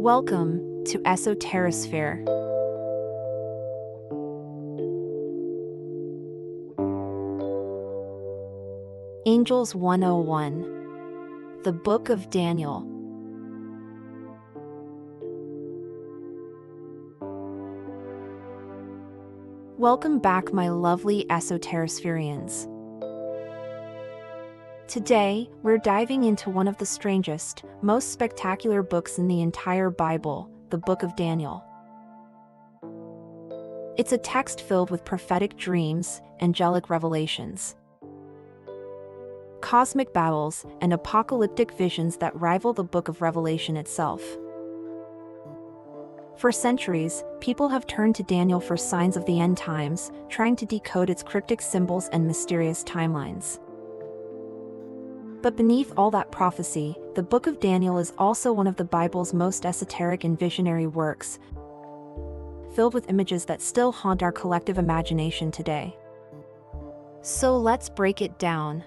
Welcome to Esoterisphere. Angels 101. The Book of Daniel. Welcome back, my lovely Esoterispherians. Today, we're diving into one of the strangest, most spectacular books in the entire Bible, the Book of Daniel. It's a text filled with prophetic dreams, angelic revelations, cosmic battles, and apocalyptic visions that rival the Book of Revelation itself. For centuries, people have turned to Daniel for signs of the end times, trying to decode its cryptic symbols and mysterious timelines. But beneath all that prophecy, the Book of Daniel is also one of the Bible's most esoteric and visionary works, filled with images that still haunt our collective imagination today. So let's break it down.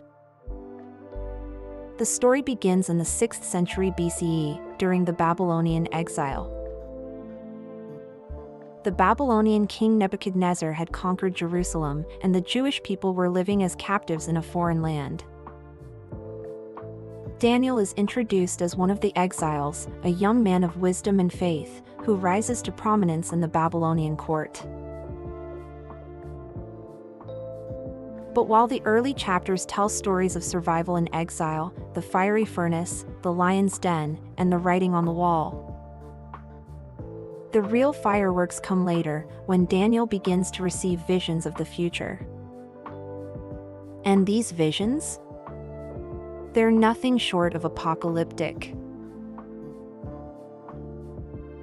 The story begins in the 6th century BCE, during the Babylonian exile. The Babylonian king Nebuchadnezzar had conquered Jerusalem, and the Jewish people were living as captives in a foreign land. Daniel is introduced as one of the exiles, a young man of wisdom and faith, who rises to prominence in the Babylonian court. But while the early chapters tell stories of survival in exile, the fiery furnace, the lion's den, and the writing on the wall, the real fireworks come later, when Daniel begins to receive visions of the future. And these visions? They're nothing short of apocalyptic.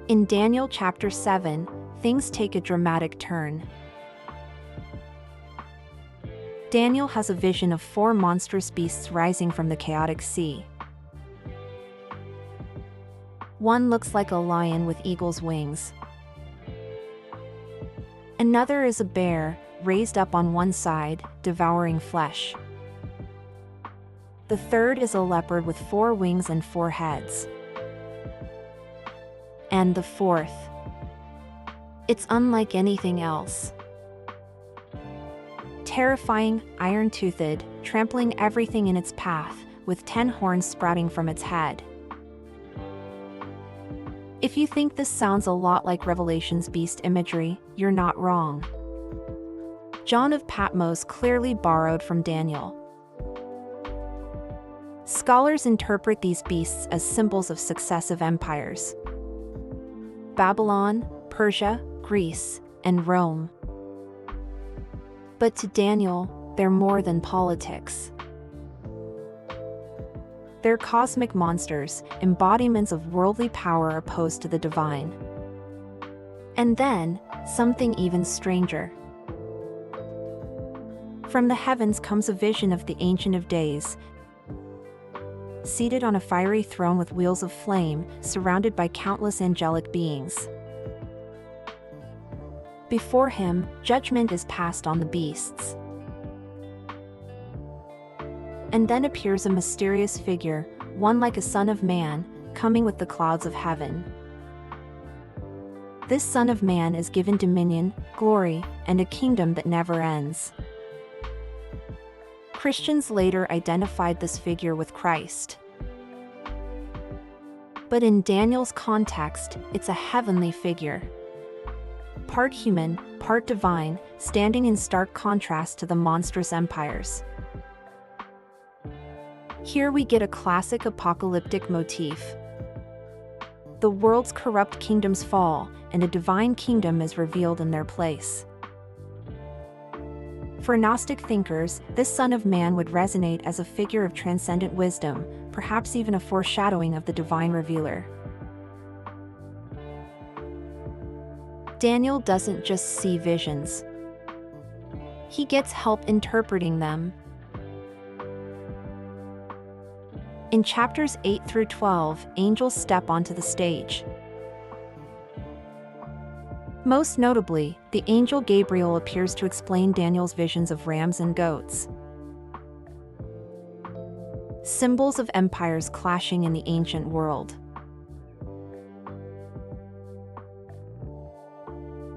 In Daniel chapter 7, things take a dramatic turn. Daniel has a vision of 4 monstrous beasts rising from the chaotic sea. One looks like a lion with eagle's wings. Another is a bear, raised up on one side, devouring flesh. The third is a leopard with 4 wings and 4 heads. And the fourth. It's unlike anything else. Terrifying, iron-toothed, trampling everything in its path, with 10 horns sprouting from its head. If you think this sounds a lot like Revelation's beast imagery, you're not wrong. John of Patmos clearly borrowed from Daniel. Scholars interpret these beasts as symbols of successive empires: Babylon, Persia, Greece, and Rome. But to Daniel, they're more than politics. They're cosmic monsters, embodiments of worldly power opposed to the divine. And then, something even stranger. From the heavens comes a vision of the Ancient of Days, seated on a fiery throne with wheels of flame, surrounded by countless angelic beings. Before him, judgment is passed on the beasts. And then appears a mysterious figure, one like a son of man, coming with the clouds of heaven. This Son of Man is given dominion, glory, and a kingdom that never ends. Christians later identified this figure with Christ. But in Daniel's context, it's a heavenly figure. Part human, part divine, standing in stark contrast to the monstrous empires. Here we get a classic apocalyptic motif. The world's corrupt kingdoms fall, and a divine kingdom is revealed in their place. For Gnostic thinkers, this Son of Man would resonate as a figure of transcendent wisdom, perhaps even a foreshadowing of the divine revealer. Daniel doesn't just see visions. He gets help interpreting them. In chapters 8 through 12, angels step onto the stage. Most notably, the angel Gabriel appears to explain Daniel's visions of rams and goats. Symbols of empires clashing in the ancient world.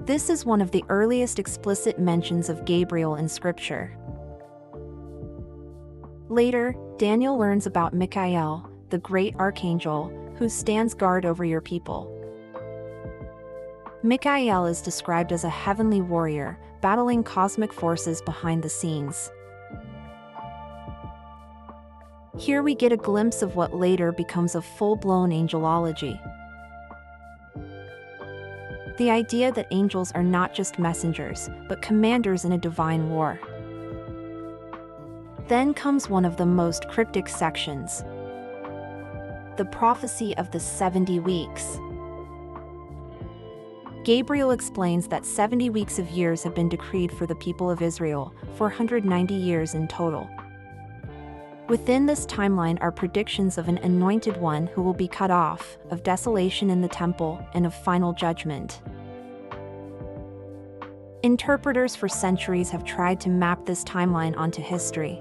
This is one of the earliest explicit mentions of Gabriel in Scripture. Later, Daniel learns about Michael, the great archangel, who stands guard over your people. Michael is described as a heavenly warrior, battling cosmic forces behind the scenes. Here we get a glimpse of what later becomes a full-blown angelology. The idea that angels are not just messengers, but commanders in a divine war. Then comes one of the most cryptic sections: the prophecy of the 70 weeks. Gabriel explains that 70 weeks of years have been decreed for the people of Israel, 490 years in total. Within this timeline are predictions of an anointed one who will be cut off, of desolation in the temple, and of final judgment. Interpreters for centuries have tried to map this timeline onto history.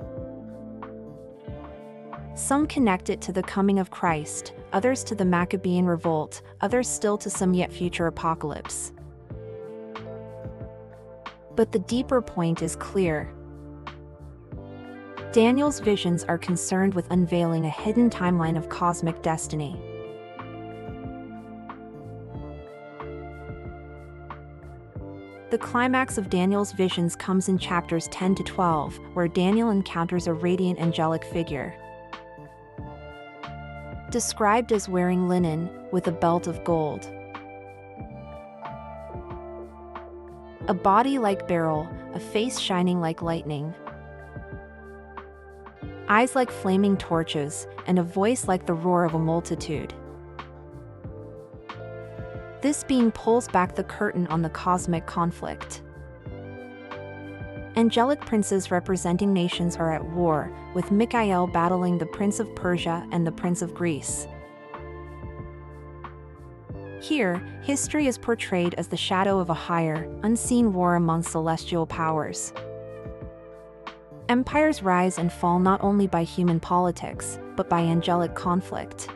Some connect it to the coming of Christ, others to the Maccabean revolt, others still to some yet future apocalypse. But the deeper point is clear. Daniel's visions are concerned with unveiling a hidden timeline of cosmic destiny. The climax of Daniel's visions comes in chapters 10 to 12, where Daniel encounters a radiant angelic figure. Described as wearing linen, with a belt of gold. A body like beryl, a face shining like lightning. Eyes like flaming torches, and a voice like the roar of a multitude. This being pulls back the curtain on the cosmic conflict. Angelic princes representing nations are at war, with Michael battling the Prince of Persia and the Prince of Greece. Here, history is portrayed as the shadow of a higher, unseen war among celestial powers. Empires rise and fall not only by human politics, but by angelic conflict.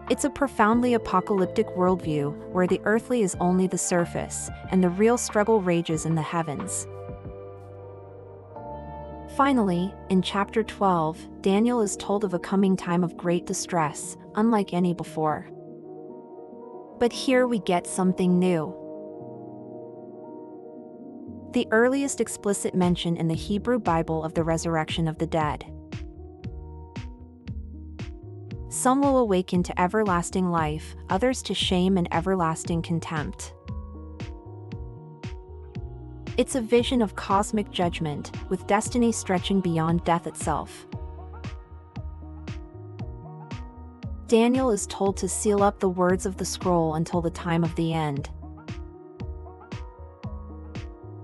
It's a profoundly apocalyptic worldview where the earthly is only the surface, and the real struggle rages in the heavens. Finally, in chapter 12, Daniel is told of a coming time of great distress, unlike any before. But here we get something new. The earliest explicit mention in the Hebrew Bible of the resurrection of the dead. Some will awaken to everlasting life, others to shame and everlasting contempt. It's a vision of cosmic judgment, with destiny stretching beyond death itself. Daniel is told to seal up the words of the scroll until the time of the end.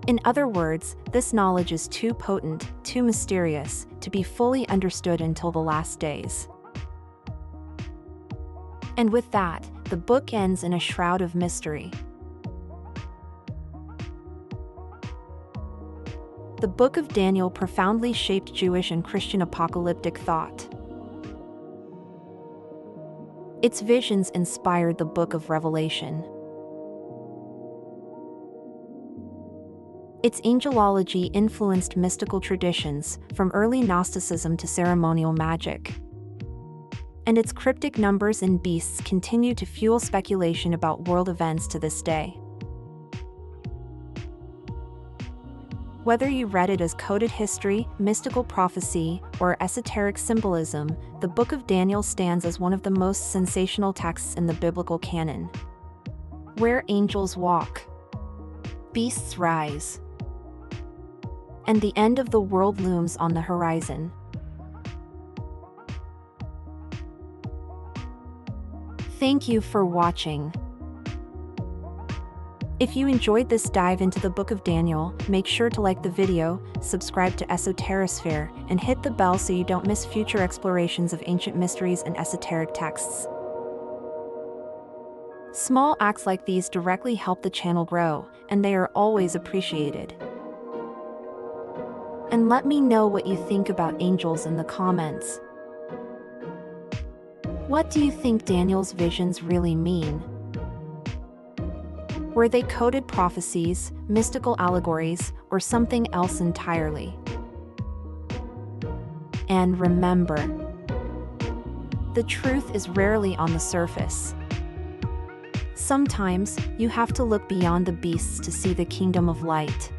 In other words, this knowledge is too potent, too mysterious, to be fully understood until the last days. And with that, the book ends in a shroud of mystery. The Book of Daniel profoundly shaped Jewish and Christian apocalyptic thought. Its visions inspired the Book of Revelation. Its angelology influenced mystical traditions, from early Gnosticism to ceremonial magic. And its cryptic numbers and beasts continue to fuel speculation about world events to this day. Whether you read it as coded history, mystical prophecy, or esoteric symbolism, the Book of Daniel stands as one of the most sensational texts in the biblical canon. Where angels walk, beasts rise, and the end of the world looms on the horizon. Thank you for watching. If you enjoyed this dive into the Book of Daniel, make sure to like the video, subscribe to Esoterisphere, and hit the bell so you don't miss future explorations of ancient mysteries and esoteric texts. Small acts like these directly help the channel grow, and they are always appreciated. And let me know what you think about angels in the comments. What do you think Daniel's visions really mean? Were they coded prophecies, mystical allegories, or something else entirely? And remember, the truth is rarely on the surface. Sometimes, you have to look beyond the beasts to see the kingdom of light.